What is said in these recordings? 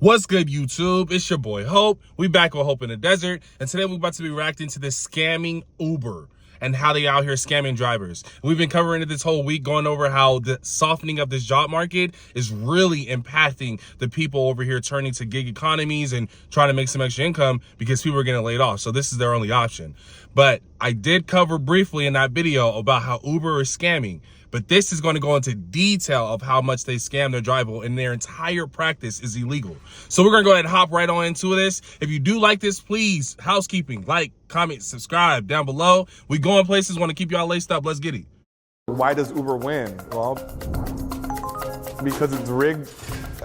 What's good, YouTube? It's your boy Hope. We back with Hope in the Desert, and today we're about to be reacting to this scamming Uber and how they out here scamming drivers. We've been covering it this whole week, going over how the softening of this job market is really impacting the people over here turning to gig economies and trying to make some extra income because people are getting laid off. So this is their only option. But I did cover briefly in that video about how Uber is scamming. But this is going to go into detail of how much they scam their driver, and their entire practice is illegal. So we're going to go ahead and hop right on into this. If you do like this, please, housekeeping, like, comment, subscribe down below. We going places, want to keep y'all laced up. Let's get it. Why does Uber win? Well, because it's rigged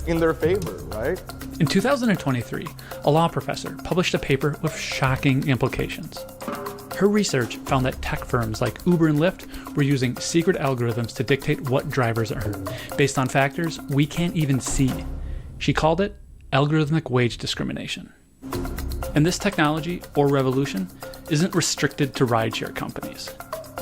in their favor, right? In 2023, a law professor published a paper with shocking implications. Her research found that tech firms like Uber and Lyft were using secret algorithms to dictate what drivers earn, based on factors we can't even see. She called it algorithmic wage discrimination. And this technology, or revolution, isn't restricted to rideshare companies.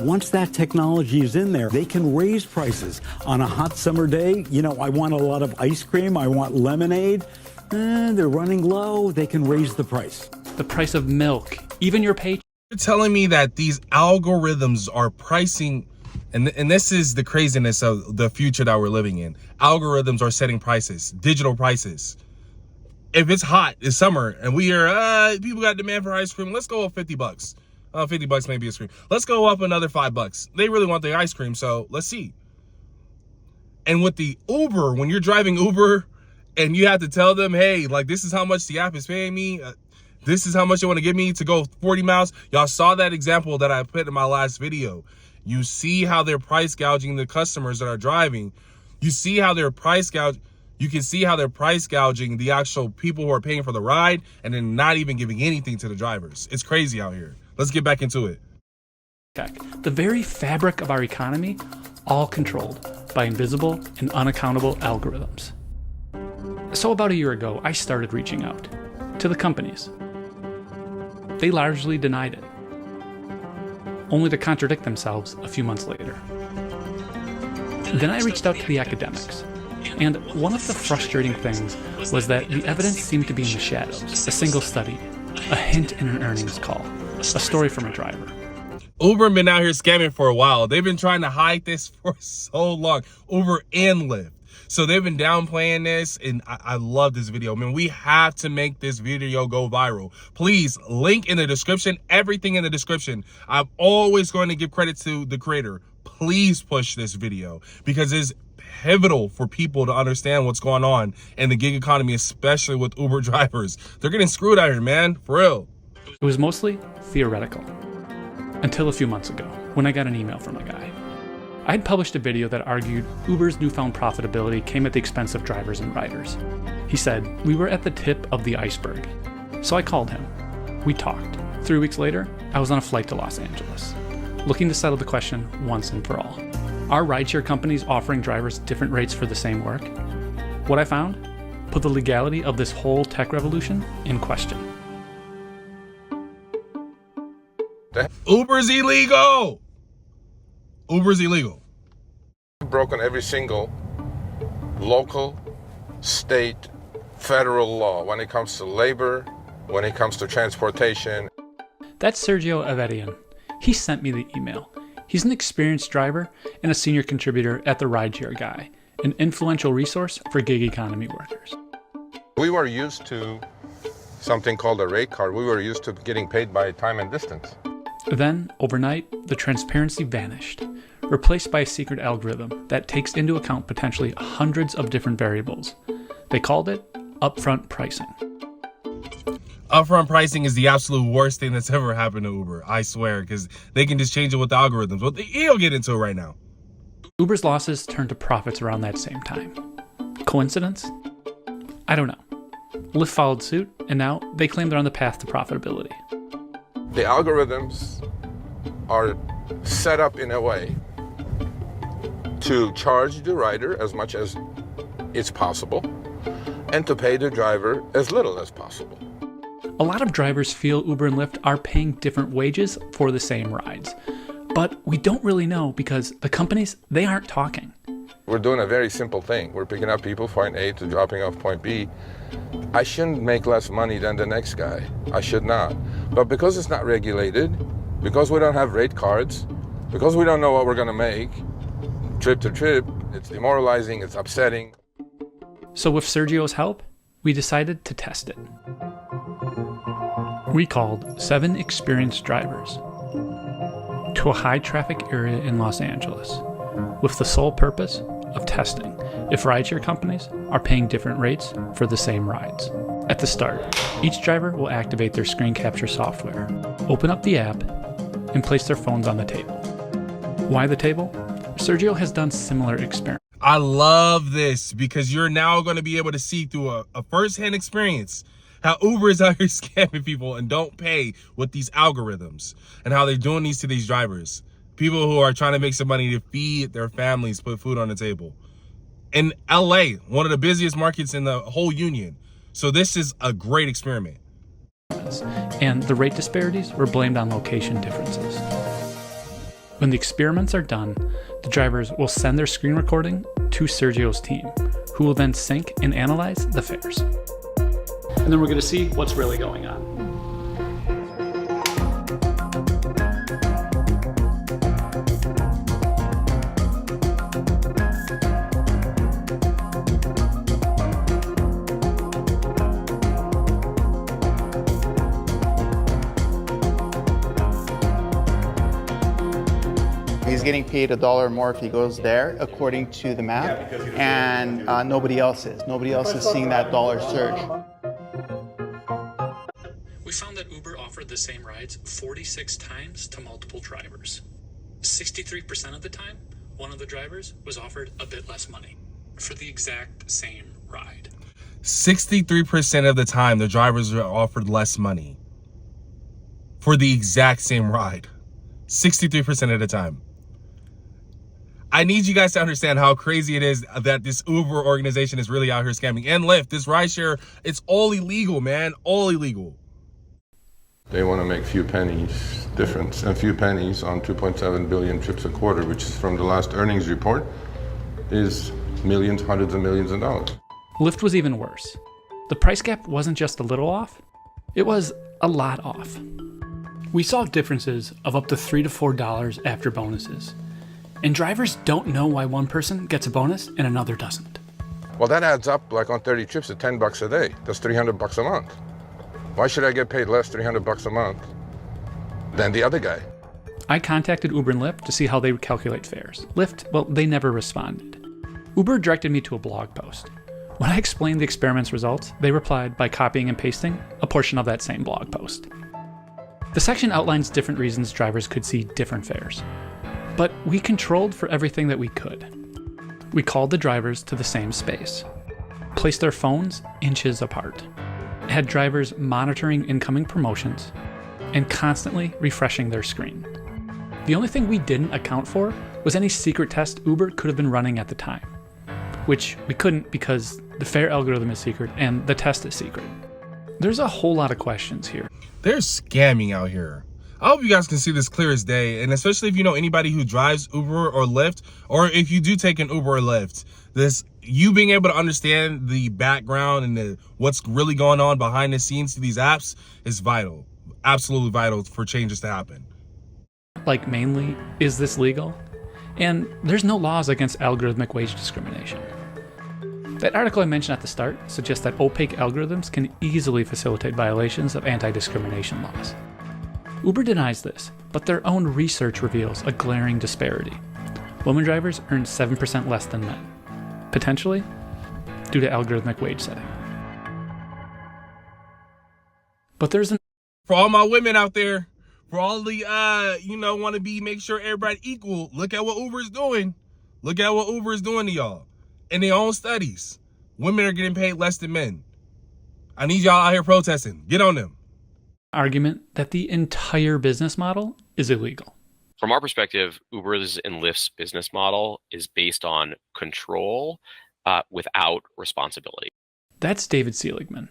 Once that technology is in there, they can raise prices. On a hot summer day, I want a lot of ice cream, I want lemonade. They're running low, they can raise the price. The price of milk, even your paycheck. You're telling me that these algorithms are pricing, and this is the craziness of the future that we're living in. Algorithms are setting prices, digital prices. If it's hot, it's summer, and we are, people got demand for ice cream, let's go up 50 bucks. 50 bucks maybe a cream. Let's go up another $5. They really want the ice cream, so let's see. And with the Uber, when you're driving Uber and you have to tell them, hey, like, this is how much the app is paying me. This is how much you want to give me to go 40 miles. Y'all saw that example that I put in my last video. You see how they're price gouging the customers that are driving. You see how they're price gouging. You can see how they're price gouging the actual people who are paying for the ride and then not even giving anything to the drivers. It's crazy out here. Let's get back into it. The very fabric of our economy, all controlled by invisible and unaccountable algorithms. So about a year ago, I started reaching out to the companies. They largely denied it, only to contradict themselves a few months later. Then I reached out to the academics, and one of the frustrating things was that the evidence seemed to be in the shadows. A single study, a hint in an earnings call, a story from a driver. Uber been out here scamming for a while. They've been trying to hide this for so long. Uber and Lyft. So they've been downplaying this, and I love this video. Man, we have to make this video go viral. Please, link in the description, everything in the description. I'm always going to give credit to the creator. Please push this video because it's pivotal for people to understand what's going on in the gig economy, especially with Uber drivers. They're getting screwed out here, man, for real. It was mostly theoretical, until a few months ago, when I got an email from a guy. I had published a video that argued Uber's newfound profitability came at the expense of drivers and riders. He said we were at the tip of the iceberg. So I called him. We talked. 3 weeks later, I was on a flight to Los Angeles, looking to settle the question once and for all. Are rideshare companies offering drivers different rates for the same work? What I found put the legality of this whole tech revolution in question. Uber's illegal. Uber's illegal. Broken every single local, state, federal law when it comes to labor, when it comes to transportation. That's Sergio Avedian. He sent me the email. He's an experienced driver and a senior contributor at The Rideshare Guy, an influential resource for gig economy workers. We were used to something called a rate card. We were used to getting paid by time and distance. Then, overnight, the transparency vanished, replaced by a secret algorithm that takes into account potentially hundreds of different variables. They called it upfront pricing. Upfront pricing is the absolute worst thing that's ever happened to Uber, I swear, because they can just change it with the algorithms. Well, he'll get into it right now. Uber's losses turned to profits around that same time. Coincidence? I don't know. Lyft followed suit, and now they claim they're on the path to profitability. The algorithms are set up in a way to charge the rider as much as it's possible and to pay the driver as little as possible. A lot of drivers feel Uber and Lyft are paying different wages for the same rides. But we don't really know because the companies, they aren't talking. We're doing a very simple thing. We're picking up people point A to dropping off point B. I shouldn't make less money than the next guy. I should not. But because it's not regulated, because we don't have rate cards, because we don't know what we're going to make, trip to trip, it's demoralizing, it's upsetting. So with Sergio's help, we decided to test it. We called 7 experienced drivers to a high-traffic area in Los Angeles with the sole purpose of testing if rideshare companies are paying different rates for the same rides. At the start, each driver will activate their screen capture software, open up the app, and place their phones on the table. Why the table? Sergio has done similar experiments. I love this because you're now going to be able to see through a first-hand experience how Uber is out here scamming people and don't pay with these algorithms, and how they're doing these to these drivers. People who are trying to make some money to feed their families, put food on the table. In LA, one of the busiest markets in the whole union. So this is a great experiment. And the rate disparities were blamed on location differences. When the experiments are done, the drivers will send their screen recording to Sergio's team, who will then sync and analyze the fares. And then we're going to see what's really going on. He's getting paid $1 more if he goes there, according to the map, and nobody else is. Nobody else is seeing that dollar surge. We found that Uber offered the same rides 46 times to multiple drivers. 63% of the time, one of the drivers was offered a bit less money for the exact same ride. 63% of the time, the drivers are offered less money for the exact same ride. 63% of the time. I need you guys to understand how crazy it is that this Uber organization is really out here scamming. And Lyft, this rideshare, it's all illegal, man. All illegal. They want to make few pennies difference, and few pennies on 2.7 billion trips a quarter, which is from the last earnings report, is millions, hundreds of millions of dollars. Lyft was even worse. The price gap wasn't just a little off, it was a lot off. We saw differences of up to $3 to $4 after bonuses. And drivers don't know why one person gets a bonus and another doesn't. Well, that adds up like on 30 trips at $10 a day. That's $300 a month. Why should I get paid less, $300 a month, than the other guy? I contacted Uber and Lyft to see how they would calculate fares. Lyft, well, they never responded. Uber directed me to a blog post. When I explained the experiment's results, they replied by copying and pasting a portion of that same blog post. The section outlines different reasons drivers could see different fares. But we controlled for everything that we could. We called the drivers to the same space, placed their phones inches apart, had drivers monitoring incoming promotions, and constantly refreshing their screen. The only thing we didn't account for was any secret test Uber could have been running at the time, which we couldn't because the fare algorithm is secret and the test is secret. There's a whole lot of questions here. They're scamming out here. I hope you guys can see this clear as day, and especially if you know anybody who drives Uber or Lyft, or if you do take an Uber or Lyft, you being able to understand the background and what's really going on behind the scenes to these apps is vital, absolutely vital for changes to happen. Like, mainly, is this legal? And there's no laws against algorithmic wage discrimination. That article I mentioned at the start suggests that opaque algorithms can easily facilitate violations of anti-discrimination laws. Uber denies this, but their own research reveals a glaring disparity. Women drivers earn 7% less than men, potentially due to algorithmic wage setting. But there's For all my women out there, for all the, want to make sure everybody equal, look at what Uber is doing. Look at what Uber is doing to y'all. In their own studies, women are getting paid less than men. I need y'all out here protesting. Get on them. Argument that the entire business model is illegal. From our perspective, Uber's and Lyft's business model is based on control without responsibility. That's David Seligman.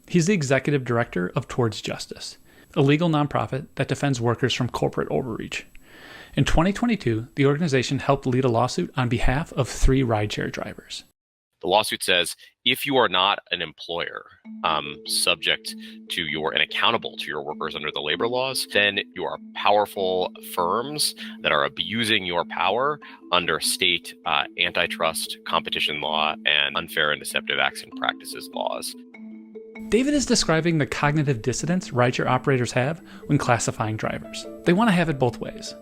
He's the executive director of Towards Justice, a legal nonprofit that defends workers from corporate overreach. In 2022, the organization helped lead a lawsuit on behalf of 3 rideshare drivers. The lawsuit says if you are not an employer subject to and accountable to your workers under the labor laws, then you are powerful firms that are abusing your power under state antitrust, competition law, and unfair and deceptive acts and practices laws. David is describing the cognitive dissonance rideshare operators have when classifying drivers. They want to have it both ways.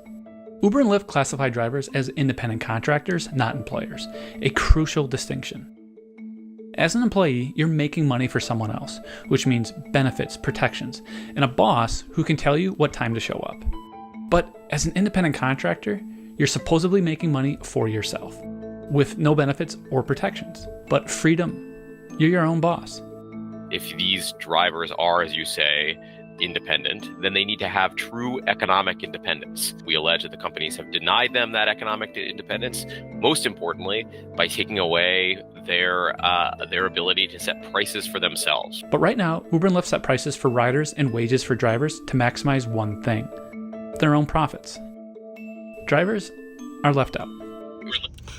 Uber and Lyft classify drivers as independent contractors, not employers, a crucial distinction. As an employee, you're making money for someone else, which means benefits, protections, and a boss who can tell you what time to show up. But as an independent contractor, you're supposedly making money for yourself, with no benefits or protections, but freedom. You're your own boss. If these drivers are, as you say, independent, then they need to have true economic independence. We allege that the companies have denied them that economic independence, most importantly, by taking away their ability to set prices for themselves. But right now, Uber and Lyft set prices for riders and wages for drivers to maximize one thing: their own profits. Drivers are left out.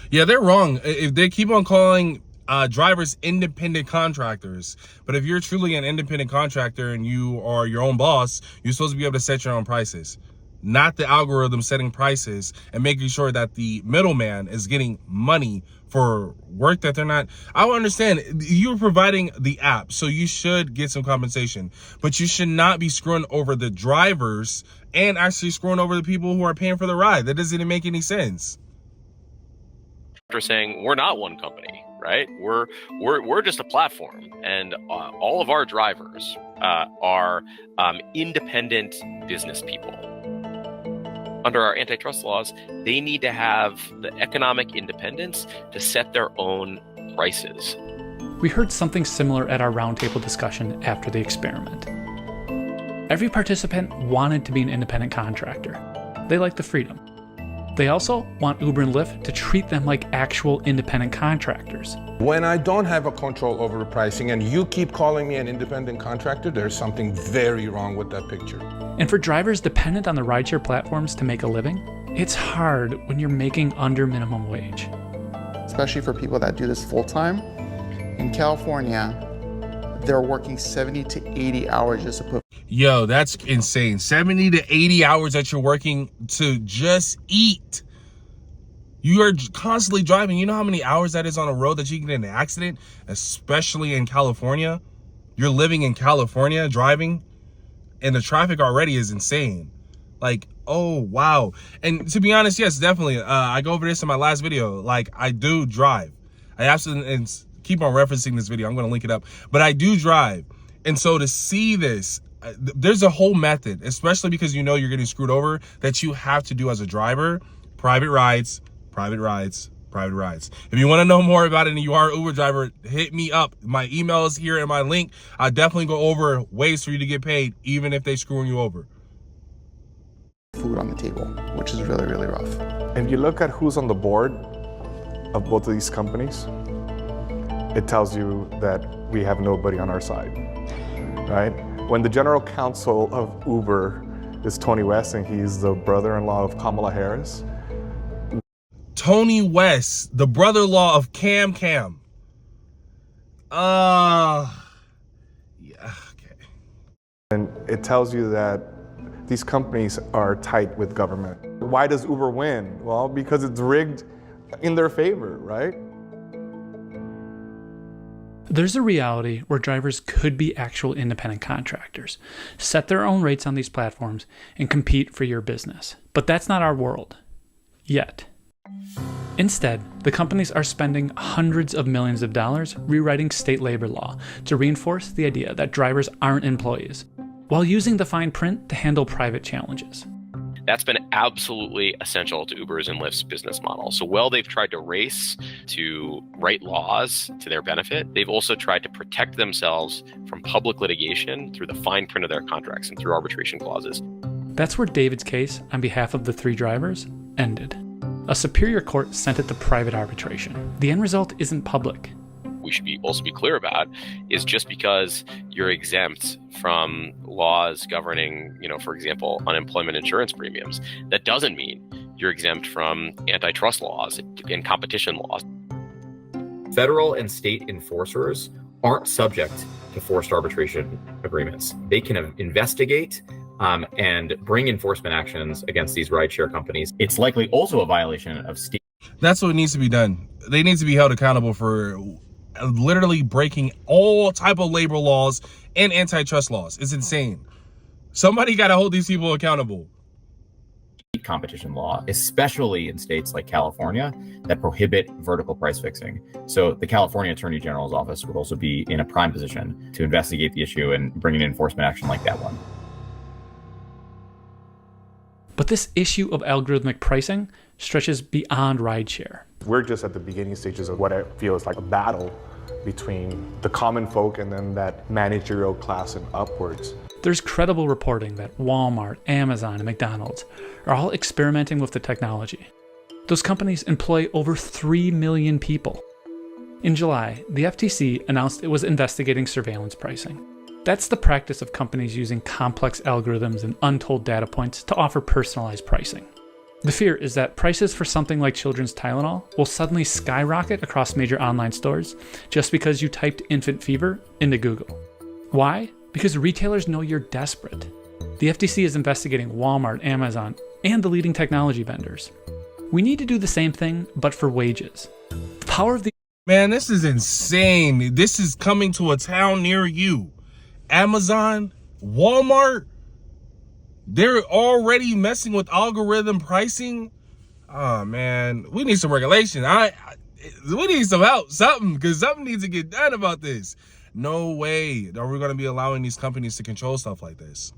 Yeah, they're wrong. If they keep on calling drivers independent contractors, but if you're truly an independent contractor and you are your own boss, you're supposed to be able to set your own prices, not the algorithm setting prices and making sure that the middleman is getting money for work that they're not. I don't understand. You're providing the app, so you should get some compensation, but you should not be screwing over the drivers and actually screwing over the people who are paying for the ride. That doesn't even make any sense. After saying we're not one company, right? We're just a platform, and all of our drivers are independent business people. Under our antitrust laws, they need to have the economic independence to set their own prices. We heard something similar at our roundtable discussion after the experiment. Every participant wanted to be an independent contractor. They like the freedom. They also want Uber and Lyft to treat them like actual independent contractors. When I don't have a control over the pricing and you keep calling me an independent contractor, there's something very wrong with that picture. And for drivers dependent on the rideshare platforms to make a living, it's hard when you're making under minimum wage. Especially for people that do this full-time. In California, they're working 70 to 80 hours just to put... Yo, that's insane. 70 to 80 hours that you're working to just eat. You are constantly driving. You know how many hours that is on a road that you can get in an accident, especially in California? You're living in California, driving, and the traffic already is insane. Like, oh, wow. And to be honest, yes, definitely. I go over this in my last video. Like, I do drive. I absolutely, and keep on referencing this video. I'm going to link it up. But I do drive. And so to see this, there's a whole method, especially because you know you're getting screwed over, that you have to do as a driver. Private rides, private rides, private rides. If you want to know more about it and you are an Uber driver, hit me up. My email is here in my link. I definitely go over ways for you to get paid, even if they screwing you over. Food on the table, which is really, really rough. And you look at who's on the board of both of these companies, it tells you that we have nobody on our side, right? When the general counsel of Uber is Tony West, and he's the brother-in-law of Kamala Harris. Tony West, the brother-in-law of Cam. Yeah, okay. And it tells you that these companies are tight with government. Why does Uber win? Well, because it's rigged in their favor, right? There's a reality where drivers could be actual independent contractors, set their own rates on these platforms, and compete for your business. But that's not our world. Yet. Instead, the companies are spending hundreds of millions of dollars rewriting state labor law to reinforce the idea that drivers aren't employees, while using the fine print to handle private challenges. That's been absolutely essential to Uber's and Lyft's business model. So while they've tried to race to write laws to their benefit, they've also tried to protect themselves from public litigation through the fine print of their contracts and through arbitration clauses. That's where David's case on behalf of the three drivers ended. A superior court sent it to private arbitration. The end result isn't public. We should also be clear about is just because you're exempt from laws governing, for example, unemployment insurance premiums, that doesn't mean you're exempt from antitrust laws and competition laws. Federal and state enforcers aren't subject to forced arbitration agreements. They can investigate and bring enforcement actions against these rideshare companies. It's likely also a violation of state. That's what needs to be done. They need to be held accountable for literally breaking all type of labor laws and antitrust laws. It's insane. Somebody got to hold these people accountable. Competition law, especially in states like California that prohibit vertical price fixing. So the California Attorney General's office would also be in a prime position to investigate the issue and bring an enforcement action like that one. But this issue of algorithmic pricing stretches beyond rideshare. We're just at the beginning stages of what I feel is like a battle between the common folk and then that managerial class and upwards. There's credible reporting that Walmart, Amazon, and McDonald's are all experimenting with the technology. Those companies employ over 3 million people. In July, the FTC announced it was investigating surveillance pricing. That's the practice of companies using complex algorithms and untold data points to offer personalized pricing. The fear is that prices for something like children's Tylenol will suddenly skyrocket across major online stores just because you typed infant fever into Google. Why? Because retailers know you're desperate. The FTC is investigating Walmart, Amazon, and the leading technology vendors. We need to do the same thing, but for wages. The power of the... Man, this is insane. This is coming to a town near you. Amazon, Walmart, they're already messing with algorithm pricing. Oh man, we need some regulation. We need some help, something, because something needs to get done about this. No way are we going to be allowing these companies to control stuff like this.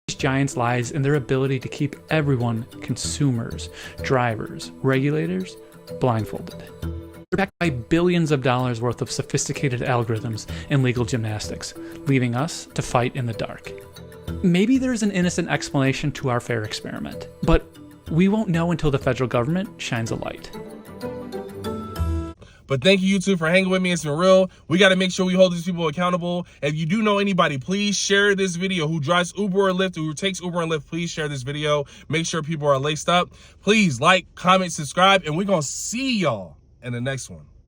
These giants lies in their ability to keep everyone, consumers, drivers, regulators, blindfolded. They're backed by billions of dollars worth of sophisticated algorithms and legal gymnastics, leaving us to fight in the dark. Maybe there's an innocent explanation to our fair experiment, but we won't know until the federal government shines a light. But thank you, YouTube, for hanging with me. It's been real. We got to make sure we hold these people accountable. If you do know anybody, please share this video who drives Uber or Lyft, who takes Uber and Lyft. Please share this video. Make sure people are laced up. Please like, comment, subscribe, and we're going to see y'all in the next one.